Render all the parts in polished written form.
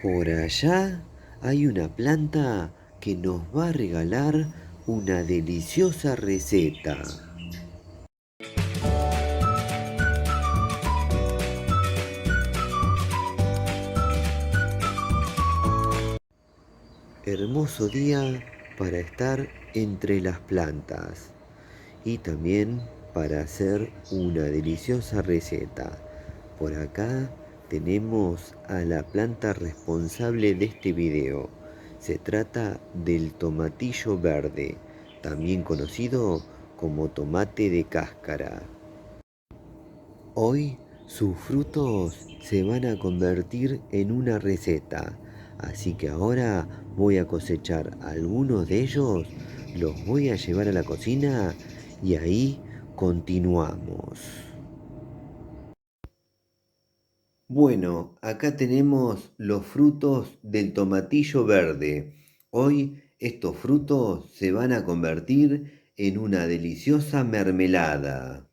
Por allá hay una planta que nos va a regalar una deliciosa receta. Hermoso día para estar entre las plantas y también para hacer una deliciosa receta. Por acá tenemos a la planta responsable de este video. Se trata del tomatillo verde, también conocido como tomate de cáscara. Hoy sus frutos se van a convertir en una receta, así que ahora voy a cosechar algunos de ellos, los voy a llevar a la cocina y ahí continuamos. Bueno, acá tenemos los frutos del tomatillo verde. Hoy estos frutos se van a convertir en una deliciosa mermelada.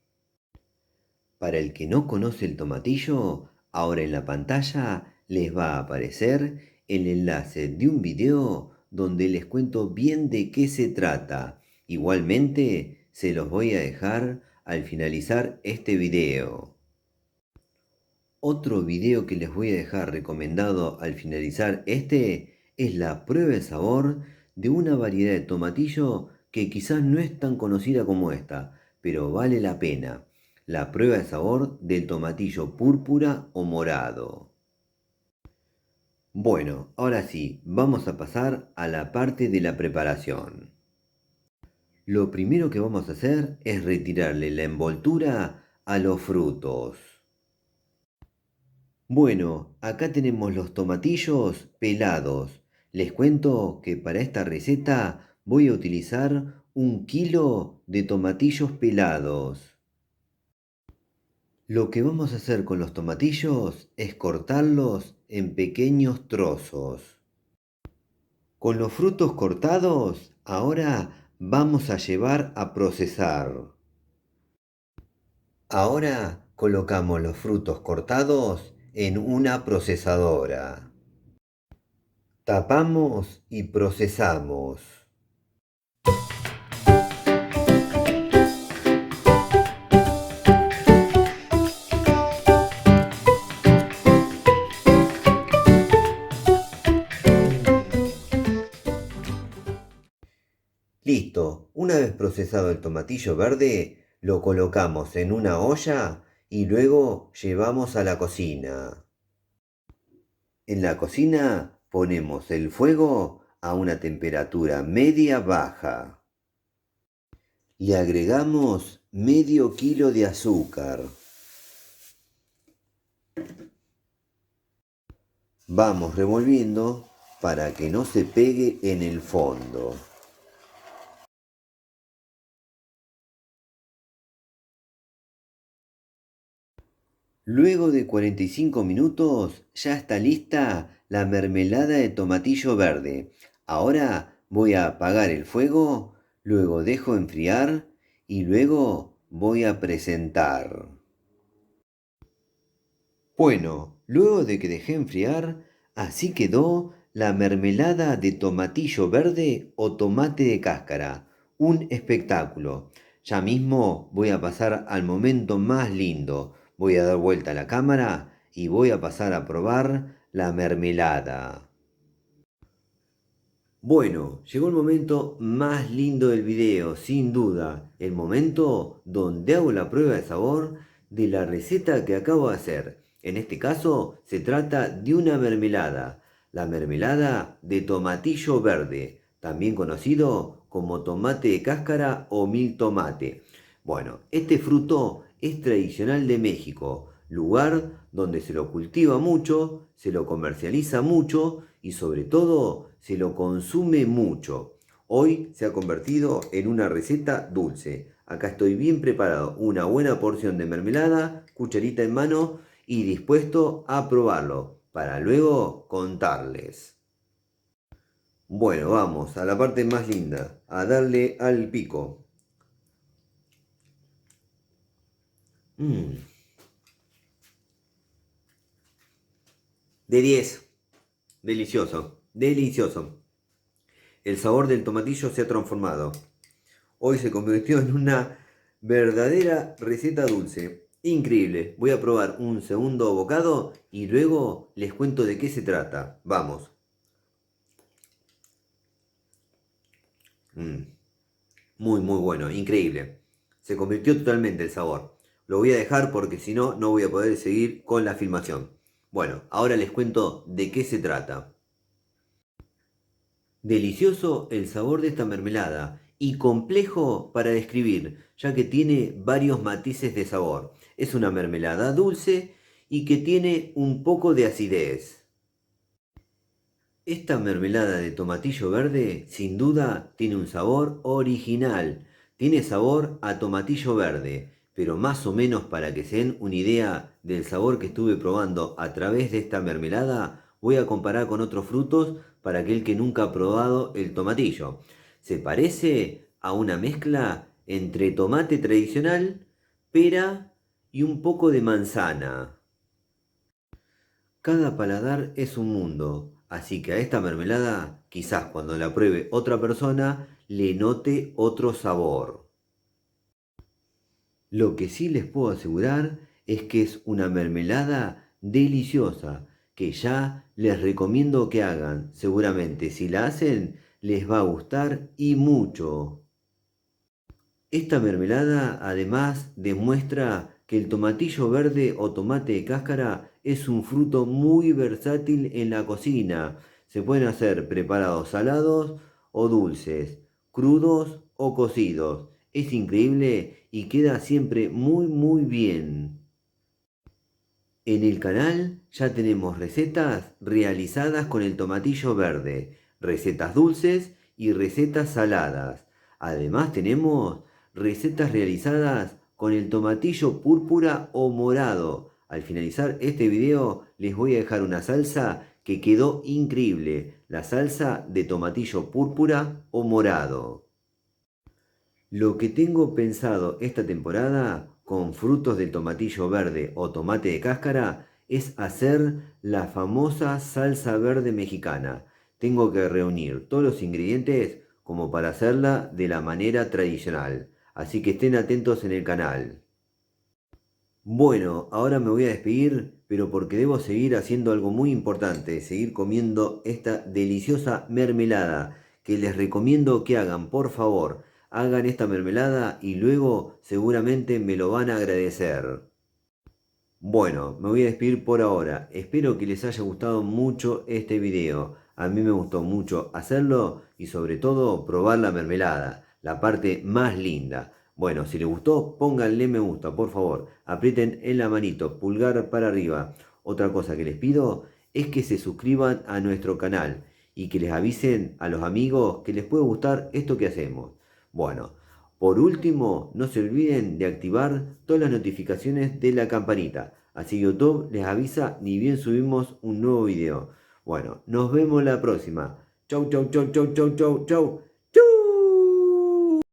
Para el que no conoce el tomatillo, ahora en la pantalla les va a aparecer el enlace de un video donde les cuento bien de qué se trata. Igualmente se los voy a dejar al finalizar este video. Otro video que les voy a dejar recomendado al finalizar este es la prueba de sabor de una variedad de tomatillo que quizás no es tan conocida como esta, pero vale la pena. La prueba de sabor del tomatillo púrpura o morado. Bueno, ahora sí, vamos a pasar a la parte de la preparación. Lo primero que vamos a hacer es retirarle la envoltura a los frutos. Bueno, acá tenemos los tomatillos pelados. Les cuento que para esta receta voy a utilizar 1 kilo de tomatillos pelados. Lo que vamos a hacer con los tomatillos es cortarlos en pequeños trozos. Con los frutos cortados, ahora vamos a llevar a procesar. Ahora colocamos los frutos cortados en una procesadora. Tapamos y procesamos. Listo, una vez procesado el tomatillo verde, lo colocamos en una olla y luego llevamos a la cocina. En la cocina ponemos el fuego a una temperatura media baja. Le agregamos medio kilo de azúcar. Vamos revolviendo para que no se pegue en el fondo. Luego de 45 minutos ya está lista la mermelada de tomatillo verde. Ahora voy a apagar el fuego, luego dejo enfriar y luego voy a presentar. Bueno, luego de que dejé enfriar, así quedó la mermelada de tomatillo verde o tomate de cáscara. Un espectáculo. Ya mismo voy a pasar al momento más lindo. Voy a dar vuelta a la cámara y voy a pasar a probar la mermelada. Bueno, llegó el momento más lindo del video, sin duda. El momento donde hago la prueba de sabor de la receta que acabo de hacer. En este caso se trata de una mermelada. La mermelada de tomatillo verde, también conocido como tomate de cáscara o mil tomate. Bueno, este fruto es tradicional de México, lugar donde se lo cultiva mucho, se lo comercializa mucho y sobre todo se lo consume mucho. Hoy se ha convertido en una receta dulce. Acá estoy bien preparado, una buena porción de mermelada, cucharita en mano y dispuesto a probarlo para luego contarles. Bueno, vamos a la parte más linda, a darle al pico. De 10. Delicioso, delicioso. El sabor del tomatillo se ha transformado. Hoy se convirtió en una verdadera receta dulce. Increíble. Voy a probar un segundo bocado y luego les cuento de qué se trata. Vamos. Mm, muy, muy bueno. Increíble. Se convirtió totalmente el sabor. Lo voy a dejar porque si no, no voy a poder seguir con la filmación. Bueno, ahora les cuento de qué se trata. Delicioso el sabor de esta mermelada y complejo para describir, ya que tiene varios matices de sabor. Es una mermelada dulce y que tiene un poco de acidez. Esta mermelada de tomatillo verde sin duda tiene un sabor original. Tiene sabor a tomatillo verde, pero más o menos para que se den una idea del sabor que estuve probando a través de esta mermelada, voy a comparar con otros frutos para aquel que nunca ha probado el tomatillo. Se parece a una mezcla entre tomate tradicional, pera y un poco de manzana. Cada paladar es un mundo, así que a esta mermelada, quizás cuando la pruebe otra persona, le note otro sabor. Lo que sí les puedo asegurar es que es una mermelada deliciosa, que ya les recomiendo que hagan. Seguramente si la hacen, les va a gustar y mucho. Esta mermelada además demuestra que el tomatillo verde o tomate de cáscara es un fruto muy versátil en la cocina. Se pueden hacer preparados salados o dulces, crudos o cocidos. Es increíble y queda siempre muy muy bien. En el canal ya tenemos recetas realizadas con el tomatillo verde, recetas dulces y recetas saladas. Además tenemos recetas realizadas con el tomatillo púrpura o morado. Al finalizar este video les voy a dejar una salsa que quedó increíble, la salsa de tomatillo púrpura o morado. Lo que tengo pensado esta temporada con frutos del tomatillo verde o tomate de cáscara es hacer la famosa salsa verde mexicana. Tengo que reunir todos los ingredientes como para hacerla de la manera tradicional. Así que estén atentos en el canal. Bueno, ahora me voy a despedir, pero porque debo seguir haciendo algo muy importante, seguir comiendo esta deliciosa mermelada, que les recomiendo que hagan, por favor, hagan esta mermelada y luego seguramente me lo van a agradecer. Bueno, me voy a despedir por ahora, espero que les haya gustado mucho este video, a mí me gustó mucho hacerlo y sobre todo probar la mermelada, la parte más linda. Bueno, si les gustó, pónganle me gusta, por favor. Aprieten en la manito, pulgar para arriba. Otra cosa que les pido es que se suscriban a nuestro canal y que les avisen a los amigos que les puede gustar esto que hacemos. Bueno, por último, no se olviden de activar todas las notificaciones de la campanita. Así YouTube les avisa ni bien subimos un nuevo video. Bueno, nos vemos la próxima. Chau, chau, chau, chau, chau, chau, chau.